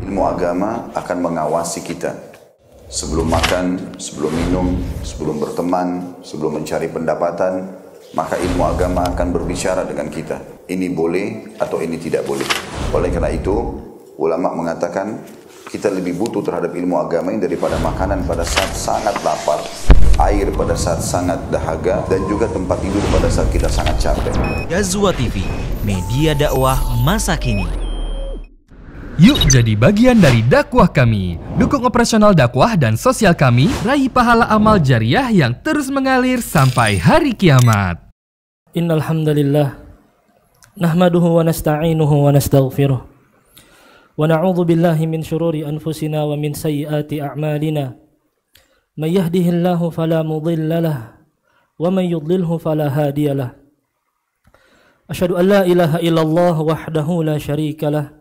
Ilmu agama akan mengawasi kita. Sebelum makan, sebelum minum, sebelum berteman, sebelum mencari pendapatan, maka ilmu agama akan berbicara dengan kita. Ini boleh atau ini tidak boleh. Oleh karena itu, ulama mengatakan kita lebih butuh terhadap ilmu agama ini daripada makanan pada saat sangat lapar, air pada saat sangat dahaga, dan juga tempat tidur pada saat kita sangat capek. Ghazwa TV, media dakwah masa kini. Yuk jadi bagian dari dakwah kami. Dukung operasional dakwah dan sosial kami, raih pahala amal jariah yang terus mengalir sampai hari kiamat. Innal hamdalillah nahmaduhu wa nasta'inuhu wa nastaghfiruh wa na'udzu billahi min shururi anfusina wa min sayyiati a'malina. May yahdihillahu fala mudilla lahu wa may yudlilhu fala hadiya lahu. Asyhadu an la ilaha illallah wahdahu la syarika lahu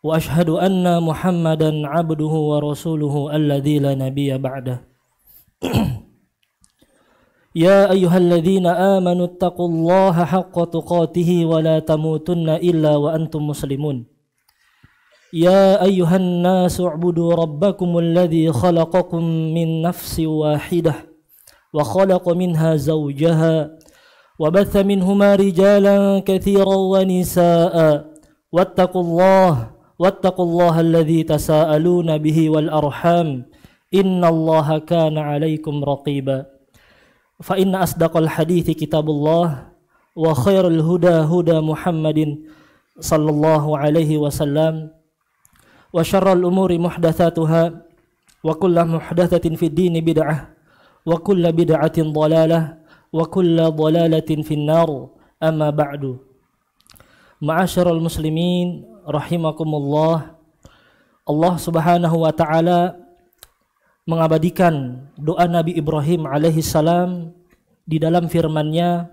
wa ashhadu anna Muhammadan abduhu wa rasuluhu alladzi la nabiyya ba'dah. Ya ayyuhalladzina amanu taqullaha haqqa tuqatih wa la tamutunna illa wa antum muslimun. Ya ayyuhan nasu u'budu rabbakumul ladzi khalaqakum min nafsin wahidah wa khalaqa minha zawjaha wa batha minhuma rijalan katsiran wa nisaa'a wattaqullaha alladzi tasaaluna bihi wal arham innallaha kana 'alaikum raqiba. Fa inna asdaqal hadithi kitabullah wa khairul huda huda Muhammadin sallallahu alaihi wasallam wa syarrul umuri muhdatsatuha wa kullu muhdatsatin fid dini bid'ah wa kullu bid'atin dhalalah wa kullu dhalalatin finnar. Amma ba'du. Ma'asyiral muslimin rahimakumullah. Allah Subhanahu wa taala mengabadikan doa Nabi Ibrahim alaihi salam di dalam firman-Nya.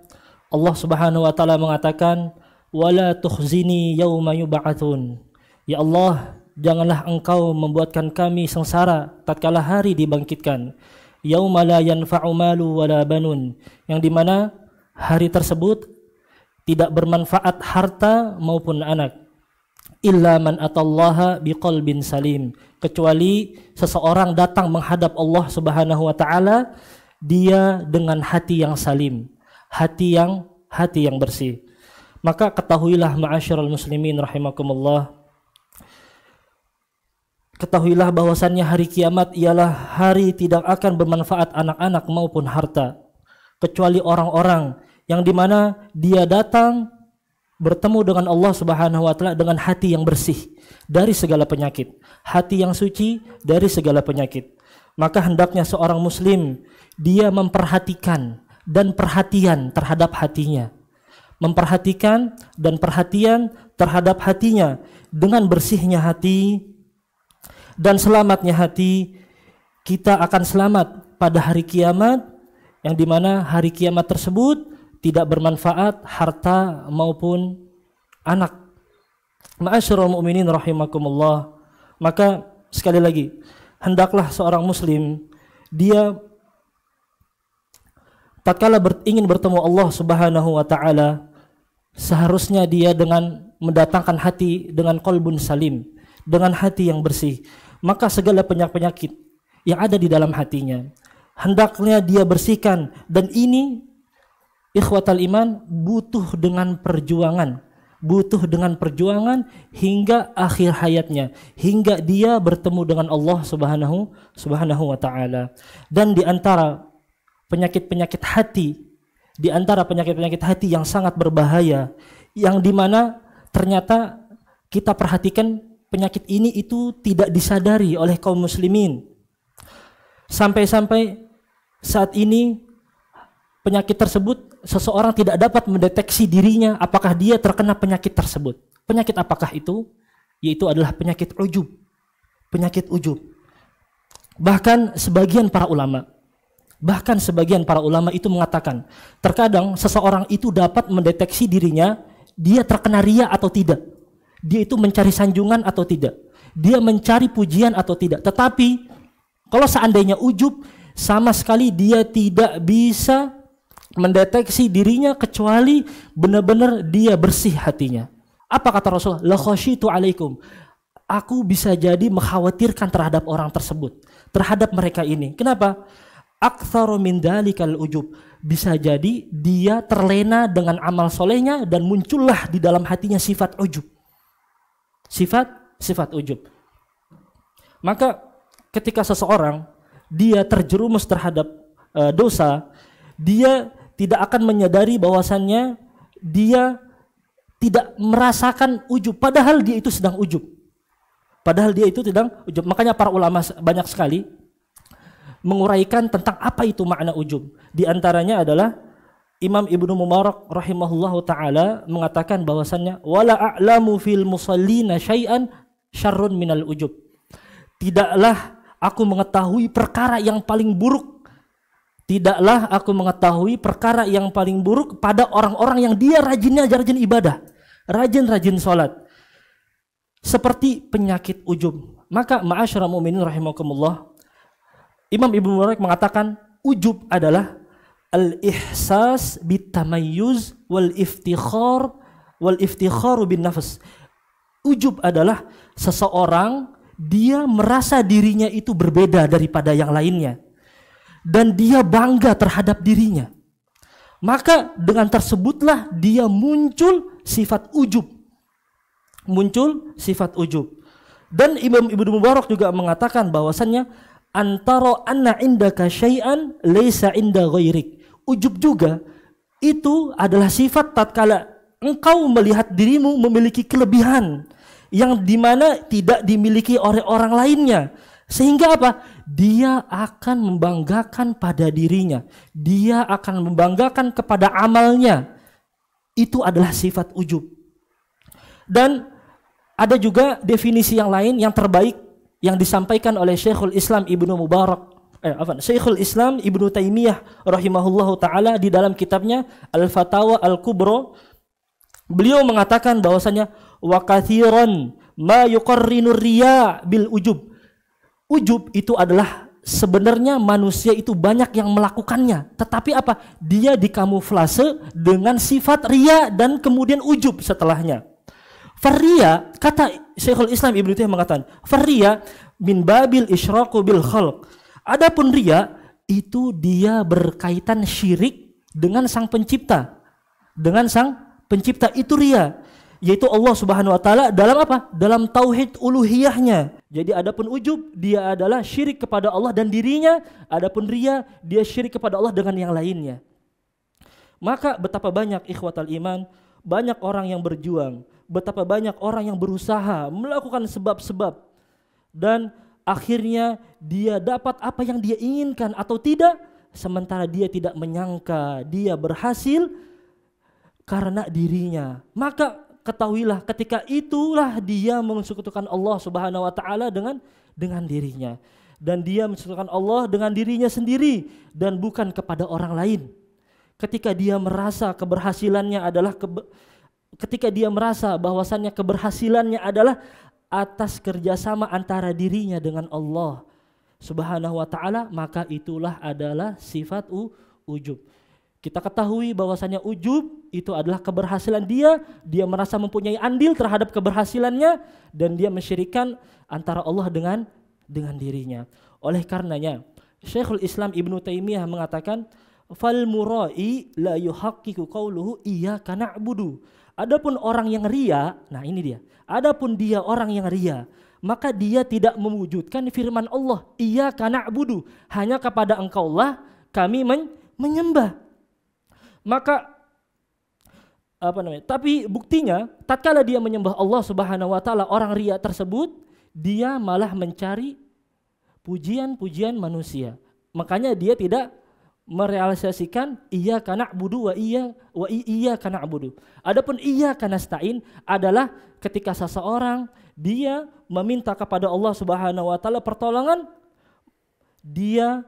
Allah Subhanahu wa taala mengatakan, "Wala tukhzini yauma yub'atsun." Ya Allah, janganlah Engkau membuatkan kami sengsara tatkala hari dibangkitkan. Yauma la yanfa'u malu wala banun, yang dimana hari tersebut tidak bermanfaat harta maupun anak. Illa man atallaha biqalbin salim, kecuali seseorang datang menghadap Allah Subhanahu wa taala dia dengan hati yang salim, hati yang bersih. Maka ketahuilah ma'asyiral muslimin rahimakumullah, ketahuilah bahwasannya hari kiamat ialah hari tidak akan bermanfaat anak-anak maupun harta, kecuali orang-orang yang dimana dia datang bertemu dengan Allah Subhanahu wa taala dengan hati yang bersih dari segala penyakit, hati yang suci dari segala penyakit. Maka hendaknya seorang muslim dia memperhatikan dan perhatian terhadap hatinya. Memperhatikan dan perhatian terhadap hatinya. Dengan bersihnya hati dan selamatnya hati, kita akan selamat pada hari kiamat, yang dimana hari kiamat tersebut tidak bermanfaat harta maupun anak. Ma'asyiral mu'minin rahimakumullah. Maka sekali lagi, hendaklah seorang muslim dia tatkala ingin bertemu Allah Subhanahu wa taala, seharusnya dia dengan mendatangkan hati dengan qalbun salim, dengan hati yang bersih. Maka segala penyakit yang ada di dalam hatinya hendaknya dia bersihkan, dan ini ikhwatal iman butuh dengan perjuangan hingga akhir hayatnya, hingga dia bertemu dengan Allah Subhanahu wa taala. Dan di antara penyakit-penyakit hati yang sangat berbahaya, yang dimana ternyata kita perhatikan penyakit ini itu tidak disadari oleh kaum muslimin. Sampai-sampai saat ini penyakit tersebut seseorang tidak dapat mendeteksi dirinya apakah dia terkena penyakit tersebut. Penyakit apakah itu? Yaitu adalah penyakit ujub. Penyakit ujub. Bahkan sebagian para ulama itu mengatakan, terkadang seseorang itu dapat mendeteksi dirinya dia terkena riya atau tidak. Dia itu mencari sanjungan atau tidak. Dia mencari pujian atau tidak. Tetapi kalau seandainya ujub, sama sekali dia tidak bisa mendeteksi dirinya kecuali benar-benar dia bersih hatinya. Apa kata Rasulullah? La khasyitu alaikum. aku bisa jadi mengkhawatirkan terhadap orang tersebut, terhadap mereka ini. Kenapa? Aktsaru min dalikal ujub. Bisa jadi dia terlena dengan amal solehnya dan muncullah di dalam hatinya sifat ujub. Sifat ujub. Maka ketika seseorang dia terjerumus terhadap dosa, dia tidak akan menyadari bahwasannya dia tidak merasakan ujub, padahal dia itu sedang ujub. Makanya para ulama banyak sekali menguraikan tentang apa itu makna ujub. Di antaranya adalah Imam Ibnu Mubarak rahimahullahu taala mengatakan bahwasannya wala a'lamu fil musallina syai'an syarrun minal ujub. Tidaklah aku mengetahui perkara yang paling buruk. Tidaklah aku mengetahui perkara yang paling buruk pada orang-orang yang dia rajin ibadah, rajin salat, seperti penyakit ujub. Maka ma'asyiral mu'minin rahimakumullah, Imam Ibnu Mubarak mengatakan ujub adalah al-ihsas bitamayyuz wal iftikharu bin nafs. Ujub adalah seseorang dia merasa dirinya itu berbeda daripada yang lainnya dan dia bangga terhadap dirinya. Maka dengan tersebutlah dia muncul sifat ujub. Dan Imam Ibnu Mubarak juga mengatakan bahwasannya antara anna indaka syai'an laisa inda ghairik. Ujub juga itu adalah sifat tatkala engkau melihat dirimu memiliki kelebihan yang dimana tidak dimiliki oleh orang lainnya, sehingga apa? Dia akan membanggakan pada dirinya, dia akan membanggakan kepada amalnya. Itu adalah sifat ujub. Dan ada juga definisi yang lain yang terbaik yang disampaikan oleh Syekhul Islam Ibnu Taimiyah rahimahullahu taala di dalam kitabnya Al-Fatawa Al-Kubra. Beliau mengatakan bahwasanya wa katsiran ma yuqarrinu riya bil ujub. Ujub itu adalah sebenarnya manusia itu banyak yang melakukannya, tetapi apa? Dia dikamuflase dengan sifat riya dan kemudian ujub setelahnya. Farriya, kata Syekhul Islam Ibnu Taimiyah mengatakan, farriya min babil isyraqu bil khalq. Adapun riya itu dia berkaitan syirik dengan sang pencipta. Dengan sang pencipta itu riya, yaitu Allah Subhanahu wa taala dalam apa? Dalam tauhid uluhiyahnya. Jadi adapun ujub dia adalah syirik kepada Allah dan dirinya, adapun riya dia syirik kepada Allah dengan yang lainnya. Maka betapa banyak ikhwatal iman, banyak orang yang berjuang, betapa banyak orang yang berusaha melakukan sebab-sebab dan akhirnya dia dapat apa yang dia inginkan atau tidak, sementara dia tidak menyangka dia berhasil karena dirinya. Maka ketahuilah ketika itulah dia mensekutukan Allah Subhanahu wa taala dengan dirinya, dan dia mensekutukan Allah dengan dirinya sendiri dan bukan kepada orang lain. Ketika dia merasa keberhasilannya adalah ketika dia merasa bahwasannya keberhasilannya adalah atas kerjasama antara dirinya dengan Allah Subhanahu wa taala, maka itulah adalah sifat ujub. Kita ketahui bahwasannya ujub itu adalah keberhasilan dia merasa mempunyai andil terhadap keberhasilannya dan dia mensyirikkan antara Allah dengan dirinya. Oleh karenanya Syekhul Islam Ibnu Taimiyah mengatakan fal murai la yuhaqqiqu qawluhu iyyaka na'budu. Adapun orang yang riya, nah ini dia. Adapun dia orang yang riya, maka dia tidak mewujudkan firman Allah, iyyaka na'budu, hanya kepada Engkaulah kami menyembah. Maka tapi buktinya tatkala dia menyembah Allah Subhanahu wa taala, orang riya tersebut dia malah mencari pujian-pujian manusia. Makanya dia tidak merealisasikan iyyaka na'budu wa iyyaka na'budu. Adapun iyyaka nasta'in adalah ketika seseorang dia meminta kepada Allah Subhanahu wa taala pertolongan, dia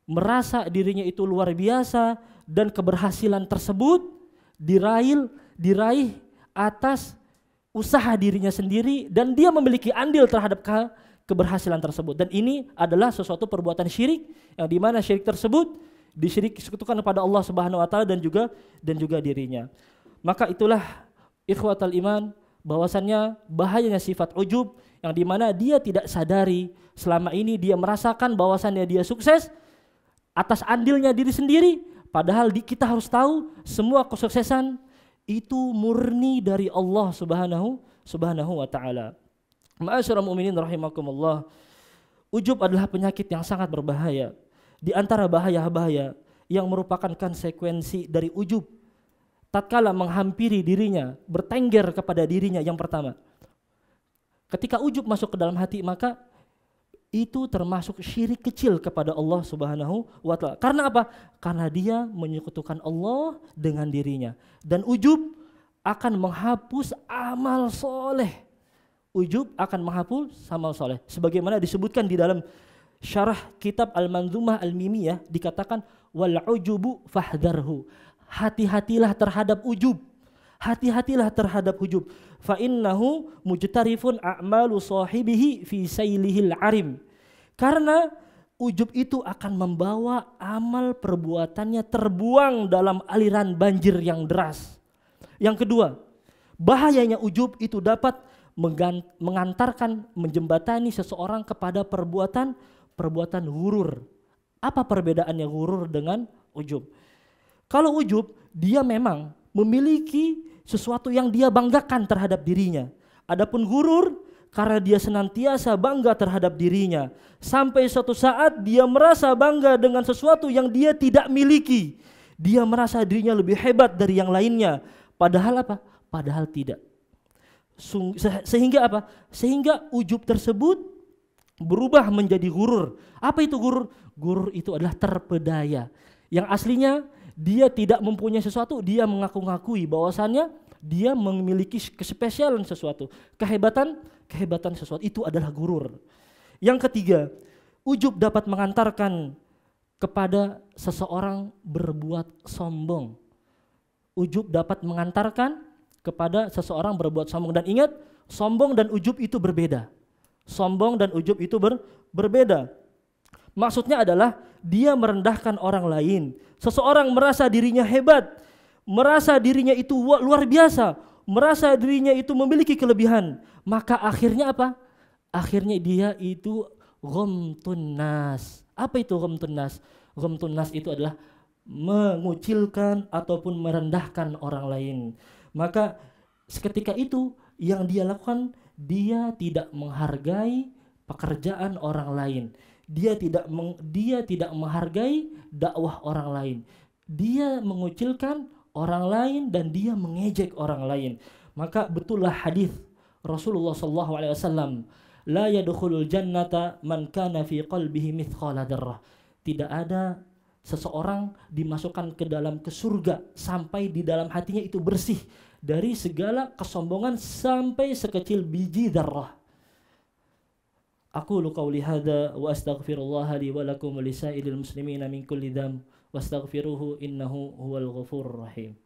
merasa dirinya itu luar biasa dan keberhasilan tersebut diraih atas usaha dirinya sendiri dan dia memiliki andil terhadap keberhasilan tersebut. Dan ini adalah sesuatu perbuatan syirik yang dimana syirik tersebut disekutukan kepada Allah Subhanahu wa taala dan juga dirinya. Maka itulah ikhwatal iman, bahwasannya bahayanya sifat ujub yang dimana dia tidak sadari selama ini dia merasakan bahwasannya dia sukses atas andilnya diri sendiri, padahal kita harus tahu semua kesuksesan itu murni dari Allah Subhanahu wa taala. Ma'asyiral mu'minin rahimakumullah. Ujub adalah penyakit yang sangat berbahaya. Di antara bahaya-bahaya yang merupakan konsekuensi dari ujub tatkala menghampiri dirinya, bertengger kepada dirinya, yang pertama, ketika ujub masuk ke dalam hati, maka itu termasuk syirik kecil kepada Allah Subhanahu wa taala. Karena apa? Karena dia menyekutukan Allah dengan dirinya. Dan ujub akan menghapus amal soleh. Ujub akan menghapus amal soleh. Sebagaimana disebutkan di dalam syarah kitab Al-Manzumah Al-Mimiyah, dikatakan wal ujubu fahdharhu. Hati-hatilah terhadap ujub. Hati-hatilah terhadap ujub. Fa innahu mujtarifun a'malu sahibihi fi saylihil arim. Karena ujub itu akan membawa amal perbuatannya terbuang dalam aliran banjir yang deras. Yang kedua, bahayanya ujub itu dapat mengantarkan, menjembatani seseorang kepada perbuatan ghurur. Apa perbedaannya ghurur dengan ujub? Kalau ujub, dia memang memiliki sesuatu yang dia banggakan terhadap dirinya. Adapun ghurur, karena dia senantiasa bangga terhadap dirinya, sampai suatu saat dia merasa bangga dengan sesuatu yang dia tidak miliki. Dia merasa dirinya lebih hebat dari yang lainnya. Padahal apa? Padahal tidak. Sehingga apa? Sehingga ujub tersebut berubah menjadi ghurur. Apa itu ghurur? Ghurur itu adalah terpedaya. Yang aslinya dia tidak mempunyai sesuatu, dia mengaku-ngakui bahwasannya dia memiliki kespesialan sesuatu, kehebatan sesuatu, itu adalah ghurur. Yang ketiga, ujub dapat mengantarkan kepada seseorang berbuat sombong. Ujub dapat mengantarkan kepada seseorang berbuat sombong. Dan ingat, sombong dan ujub itu berbeda. Sombong dan ujub itu berbeda. Maksudnya adalah dia merendahkan orang lain. Seseorang merasa dirinya hebat, merasa dirinya itu luar biasa, merasa dirinya itu memiliki kelebihan. Maka akhirnya apa? Akhirnya dia itu ghamtun nas. Apa itu ghamtun nas? Ghamtun nas itu adalah mengucilkan ataupun merendahkan orang lain. Maka seketika itu yang dia lakukan, dia tidak menghargai pekerjaan orang lain. Dia tidak menghargai dakwah orang lain. Dia mengucilkan orang lain dan dia mengejek orang lain. Maka betullah hadis Rasulullah SAW, la yadkhulul jannata man kana fi qalbihi mithqala dzarrah. Tidak ada seseorang dimasukkan ke surga sampai di dalam hatinya itu bersih dari segala kesombongan sampai sekecil biji dzarrah. Aqulu qawli hadza wa astaghfirullah li wa lakum wa lisairil muslimina min kulli dzamb wastaghfiruhu innahu huwal ghafurur rahim.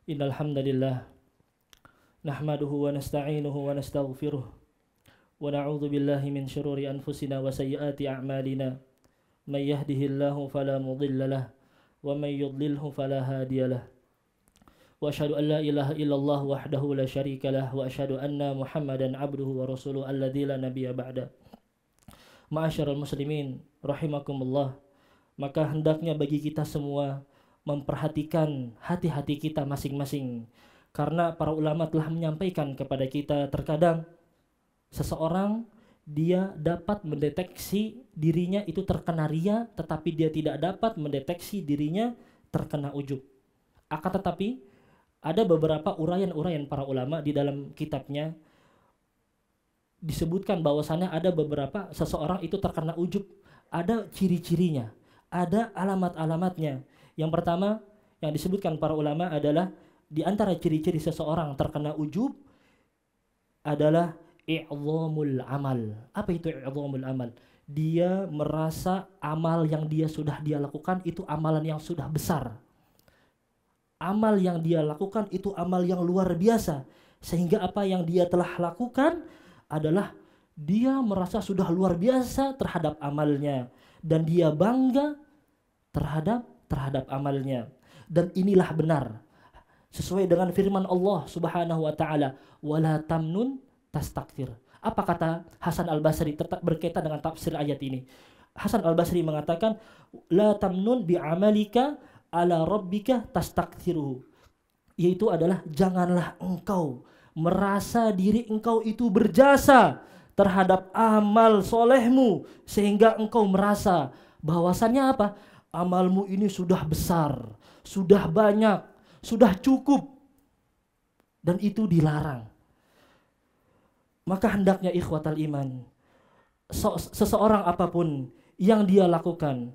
Innal hamdalillah nahmaduhu wa nasta'inuhu wa nastaghfiruh wa na'udzu billahi min syururi anfusina wa sayyiati a'malina. May yahdihillahu fala mudilla lahu wa may yudlilhu fala hadiya lahu. Wa asyhadu an la ilaha illallah wahdahu la syarika lahu wa asyhadu anna Muhammadan abduhu wa rasuluhu alladzi la nabiyya ba'da. Ma'asyiral muslimin rahimakumullah. Maka hendaknya bagi kita semua memperhatikan hati-hati kita masing-masing. Karena para ulama telah menyampaikan kepada kita, terkadang seseorang dia dapat mendeteksi dirinya itu terkena riya, tetapi dia tidak dapat mendeteksi dirinya terkena ujub. Akan tetapi ada beberapa uraian-uraian para ulama di dalam kitabnya disebutkan bahwasannya ada beberapa seseorang itu terkena ujub, ada ciri-cirinya, ada alamat-alamatnya. Yang pertama yang disebutkan para ulama adalah di antara ciri-ciri seseorang terkena ujub adalah i'dhamul amal. Apa itu i'dhamul amal? Dia merasa amal yang dia sudah lakukan itu amalan yang sudah besar. amal yang dia lakukan itu amal yang luar biasa, sehingga apa yang dia telah lakukan adalah dia merasa sudah luar biasa terhadap amalnya dan dia bangga terhadap amalnya. Dan inilah benar sesuai dengan firman Allah Subhanahu wa taala, wala tamnun tastakthir. Apa kata Hasan Al-Basri berkaitan dengan tafsir ayat ini? Hasan Al-Basri mengatakan, la tamnun bi'amalika ala rabbika tastakthiruhu. Yaitu adalah janganlah engkau merasa diri engkau itu berjasa terhadap amal solehmu sehingga engkau merasa bahwasannya apa? Amalmu ini sudah besar, sudah banyak, sudah cukup, dan itu dilarang. Maka hendaknya ikhwatal iman, seseorang apapun yang dia lakukan,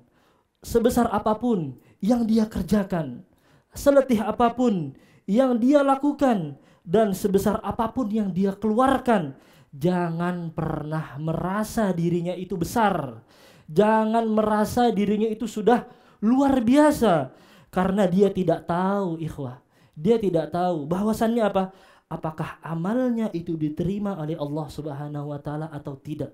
sebesar apapun yang dia kerjakan, seletih apapun yang dia lakukan, dan sebesar apapun yang dia keluarkan, jangan pernah merasa dirinya itu besar. Jangan merasa dirinya itu sudah luar biasa. Karena dia tidak tahu, ikhwah. Dia tidak tahu bahwasannya apa? Apakah amalnya itu diterima oleh Allah Subhanahu wa taala atau tidak.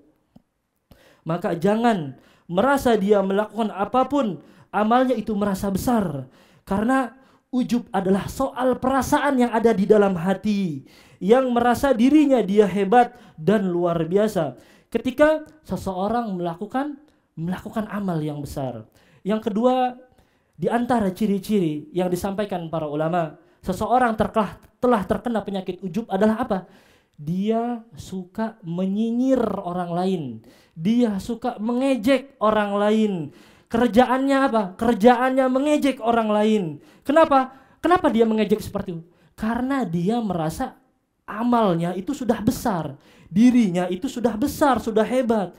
Maka jangan merasa dia melakukan apapun amalnya itu merasa besar. Karena ujub adalah soal perasaan yang ada di dalam hati, yang merasa dirinya dia hebat dan luar biasa ketika seseorang melakukan amal yang besar. Yang kedua, di antara ciri-ciri yang disampaikan para ulama, seseorang telah terkena penyakit ujub adalah apa? Dia suka menyinyir orang lain. Dia suka mengejek orang lain. Kerjaannya apa? Kerjaannya mengejek orang lain. Kenapa? Kenapa dia mengejek seperti itu? Karena dia merasa amalnya itu sudah besar. Dirinya itu sudah besar, sudah hebat.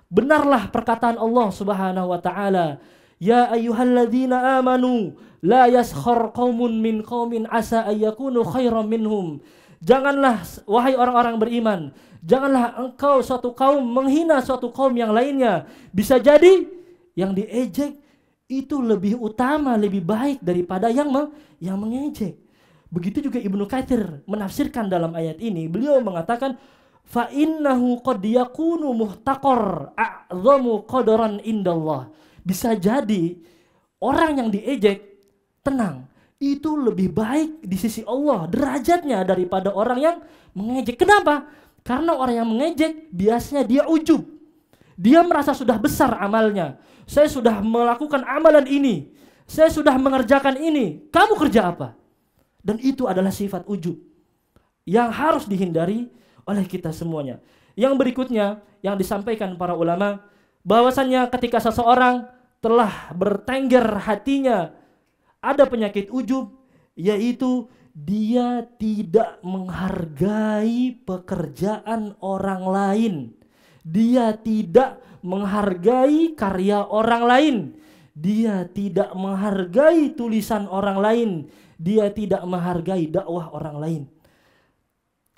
Benarlah perkataan Allah Subhanahu wa taala, ya ayyuhalladzina amanu la yaskhar qaumun min qaumin asa ayyakunu khairam minhum. Janganlah wahai orang-orang beriman, janganlah engkau suatu kaum menghina suatu kaum yang lainnya. Bisa jadi yang diejek itu lebih utama, lebih baik daripada yang mengejek. Begitu juga Ibnu Katsir menafsirkan dalam ayat ini, beliau mengatakan fa innahu qad yakunu muhtaqar a'zamu qadaran indallah. Bisa jadi orang yang diejek, tenang, itu lebih baik di sisi Allah derajatnya daripada orang yang mengejek. Kenapa? Karena orang yang mengejek biasanya dia ujub. Dia merasa sudah besar amalnya. Saya sudah melakukan amalan ini. Saya sudah mengerjakan ini. Kamu kerja apa? Dan itu adalah sifat ujub yang harus dihindari oleh kita semuanya. Yang berikutnya yang disampaikan para ulama, bahwasannya ketika seseorang telah bertengger hatinya, ada penyakit ujub, yaitu dia tidak menghargai pekerjaan orang lain. Dia tidak menghargai karya orang lain. Dia tidak menghargai tulisan orang lain. Dia tidak menghargai dakwah orang lain.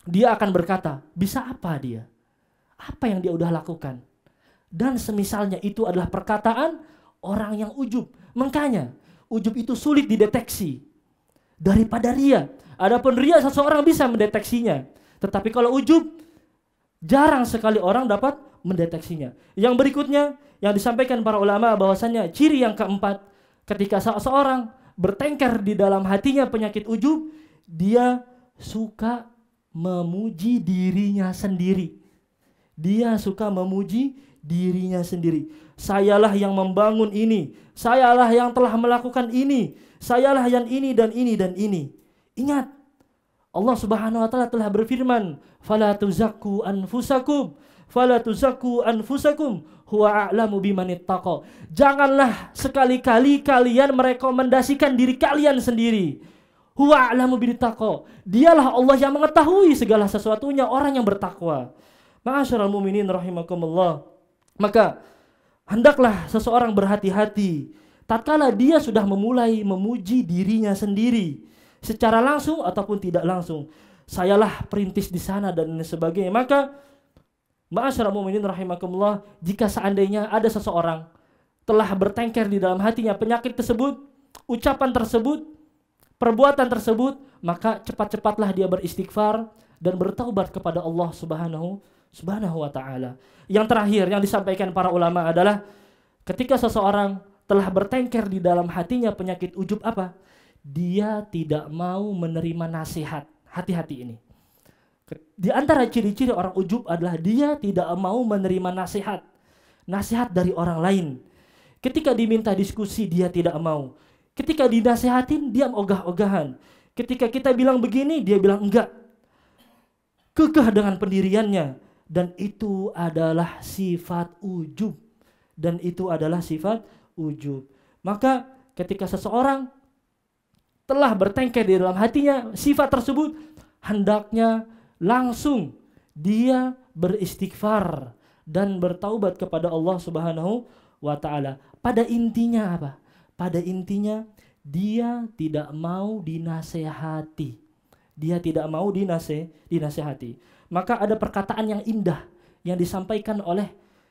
Dia akan berkata, bisa apa dia? Apa yang dia udah lakukan? Dan semisalnya itu adalah perkataan orang yang ujub. Makanya ujub itu sulit dideteksi daripada ria. Adapun ria seseorang bisa mendeteksinya. Tetapi kalau ujub, jarang sekali orang dapat mendeteksinya. Yang berikutnya yang disampaikan para ulama bahwasannya ciri yang keempat, ketika seseorang bertengkar di dalam hatinya penyakit ujub, dia suka memuji dirinya sendiri. Dia suka memuji dirinya sendiri. Sayalah yang membangun ini, sayalah yang telah melakukan ini, sayalah yang ini dan ini dan ini. Ingat, Allah Subhanahu wa taala telah berfirman, "Fala tuzakku anfusakum, fala tuzakku anfusakum, huwa a'lamu bimanittaqa." Janganlah sekali-kali kalian merekomendasikan diri kalian sendiri. Huwa a'lamu bimanittaqa. Dialah Allah yang mengetahui segala sesuatunya orang yang bertakwa. Ma'asyiral mu'minin rahimakumullah. Maka hendaklah seseorang berhati-hati tatkala dia sudah memulai memuji dirinya sendiri, secara langsung ataupun tidak langsung. Sayalah perintis di sana dan sebagainya. Maka ma'asyiral mu'minin rahimakumullah, jika seandainya ada seseorang telah bertengkar di dalam hatinya penyakit tersebut, ucapan tersebut perbuatan tersebut, maka cepat-cepatlah dia beristighfar dan bertaubat kepada Allah Subhanahu wa taala. Yang terakhir yang disampaikan para ulama adalah ketika seseorang telah bertengker di dalam hatinya penyakit ujub apa? Dia tidak mau menerima nasihat. Hati-hati ini. Di antara ciri-ciri orang ujub adalah dia tidak mau menerima nasihat. Nasihat dari orang lain. Ketika diminta diskusi dia tidak mau. Ketika dinasihatin dia ogah-ogahan. Ketika kita bilang begini dia bilang enggak. Kekeh dengan pendiriannya. Dan itu adalah sifat ujub. Dan itu adalah sifat ujub. Maka ketika seseorang telah bertengkar di dalam hatinya sifat tersebut, hendaknya langsung dia beristighfar dan bertaubat kepada Allah Subhanahu wa taala. Pada intinya apa? Pada intinya dia tidak mau dinasehati. Dia tidak mau dinasehati. Maka ada perkataan yang indah yang disampaikan oleh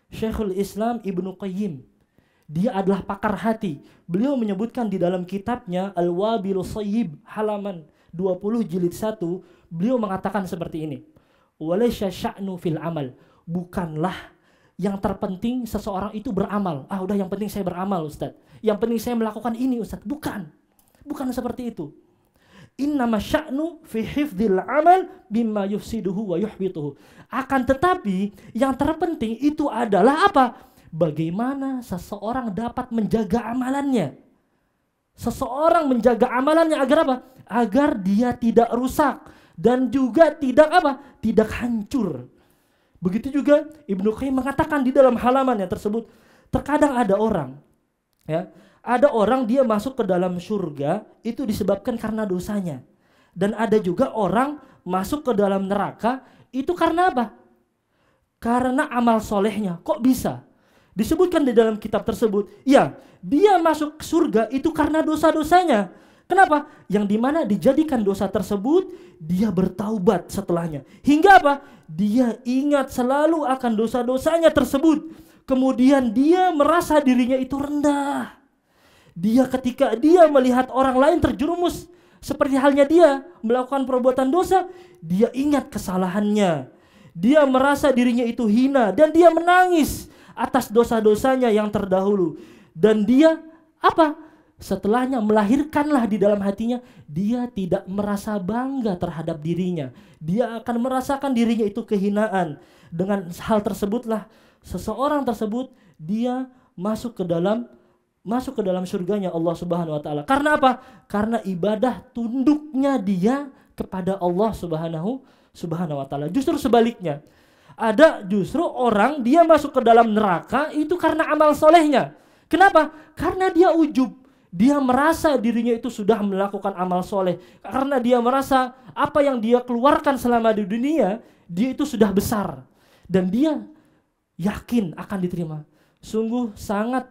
Syekhul Islam Ibnu Qayyim. Dia adalah pakar hati. Beliau menyebutkan di dalam kitabnya Al-Wabilus Shayyib halaman 20 jilid 1, beliau mengatakan seperti ini. Walaysa sya'nu fil amal. Bukanlah yang terpenting seseorang itu beramal. Udah yang penting saya beramal, Ustaz. Yang penting saya melakukan ini, Ustaz. Bukan. Bukan seperti itu. Innama sya'nu fi hifdzil amal bimma yufsiduhu wa yuhbituhu. Akan tetapi yang terpenting itu adalah apa? Bagaimana seseorang dapat menjaga amalannya. Seseorang menjaga amalannya agar apa? Agar dia tidak rusak dan juga tidak apa? Tidak hancur. Begitu juga Ibnu Qayyim mengatakan di dalam halamannya tersebut, terkadang ada orang ya, ada orang dia masuk ke dalam surga itu disebabkan karena dosanya. Dan ada juga orang masuk ke dalam neraka itu karena apa? Karena amal solehnya. Kok bisa? Disebutkan di dalam kitab tersebut, ya dia masuk surga itu karena dosa-dosanya. Kenapa? Yang dimana dijadikan dosa tersebut, dia bertaubat setelahnya. Hingga apa? Dia ingat selalu akan dosa-dosanya tersebut. Kemudian dia merasa dirinya itu rendah. Ketika dia melihat orang lain terjerumus seperti halnya dia melakukan perbuatan dosa, dia ingat kesalahannya. Dia merasa dirinya itu hina dan dia menangis atas dosa-dosanya yang terdahulu. Dan dia apa? Setelahnya melahirkanlah di dalam hatinya, dia tidak merasa bangga terhadap dirinya. Dia akan merasakan dirinya itu kehinaan. Dengan hal tersebutlah seseorang tersebut dia masuk ke dalam surganya Allah Subhanahu wa taala. Karena apa? Karena ibadah tunduknya dia kepada Allah Subhanahu wa taala. Justru sebaliknya. Ada justru orang dia masuk ke dalam neraka itu karena amal solehnya. Kenapa? Karena dia ujub. Dia merasa dirinya itu sudah melakukan amal soleh. Karena dia merasa apa yang dia keluarkan selama di dunia, dia itu sudah besar. Dan dia yakin akan diterima. Sungguh sangat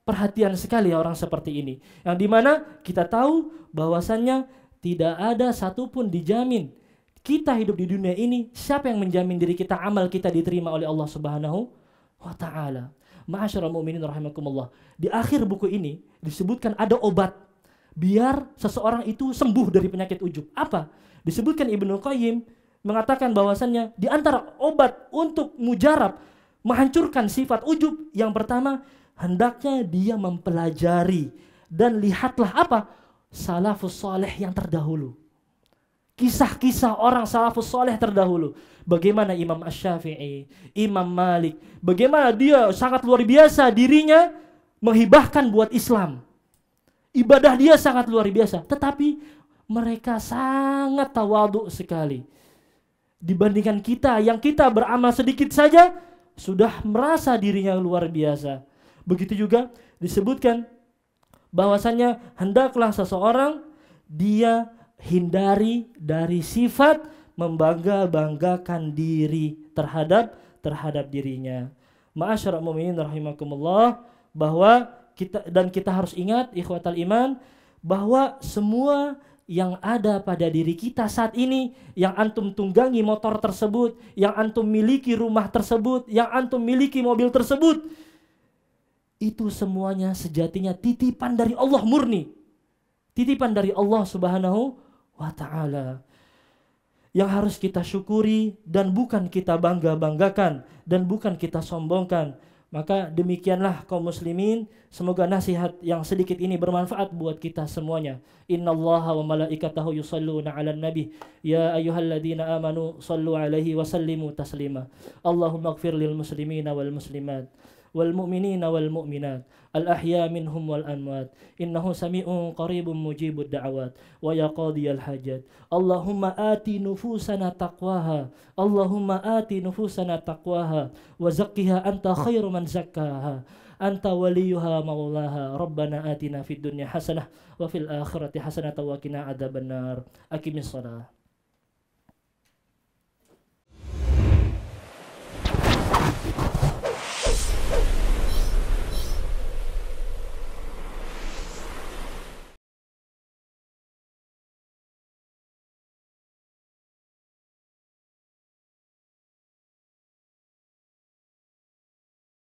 perhatian sekali orang seperti ini. Yang dimana kita tahu bahwasannya tidak ada satupun dijamin kita hidup di dunia ini, siapa yang menjamin diri kita, amal kita diterima oleh Allah Subhanahu wa taala. Ma'asyiral mu'minin rahimakumullah. Di akhir buku ini disebutkan ada obat biar seseorang itu sembuh dari penyakit ujub. Apa? Disebutkan Ibnu Qayyim mengatakan bahwasannya di antara obat untuk mujarab menghancurkan sifat ujub, yang pertama hendaknya dia mempelajari dan lihatlah apa? Salafus saleh yang terdahulu. Kisah-kisah orang salafus soleh terdahulu. Bagaimana Imam Asy-Syafi'i, Imam Malik, bagaimana dia sangat luar biasa dirinya menghibahkan buat Islam. Ibadah dia sangat luar biasa, tetapi mereka sangat tawadhu sekali. Dibandingkan kita yang kita beramal sedikit saja sudah merasa dirinya luar biasa. Begitu juga disebutkan bahwasannya hendaklah seseorang dia hindari dari sifat membangga-banggakan diri terhadap dirinya. Ma'asyiral mu'minin rahimakumullah, bahwa kita harus ingat ikhwatal iman bahwa semua yang ada pada diri kita saat ini, yang antum tunggangi motor tersebut, yang antum miliki rumah tersebut, yang antum miliki mobil tersebut, itu semuanya sejatinya titipan dari Allah murni. titipan dari Allah Subhanahu wa Ta'ala yang harus kita syukuri dan bukan kita bangga-banggakan dan bukan kita sombongkan. Maka demikianlah kaum muslimin, semoga nasihat yang sedikit ini bermanfaat buat kita semuanya. Innallaha wa malaikatahu yusalluna 'alan nabi ya ayyuhalladzina amanu sallu 'alaihi wa sallimu taslima. Allahumma ighfir lil muslimina wal muslimat wal mu'minina wal mu'minat al ahya minhum wal amwat innahu sami'un qaribun mujibud da'awat wa ya qadiyal hajat. Allahumma ati nufusana taqwaha, Allahumma ati nufusana taqwaha wa zakkiha anta khairu man zakkaha anta waliyuha maulaha. Rabbana atina fid dunya hasanah wa fil akhirati hasanah wa qina adzabannar. Aqimis shalah.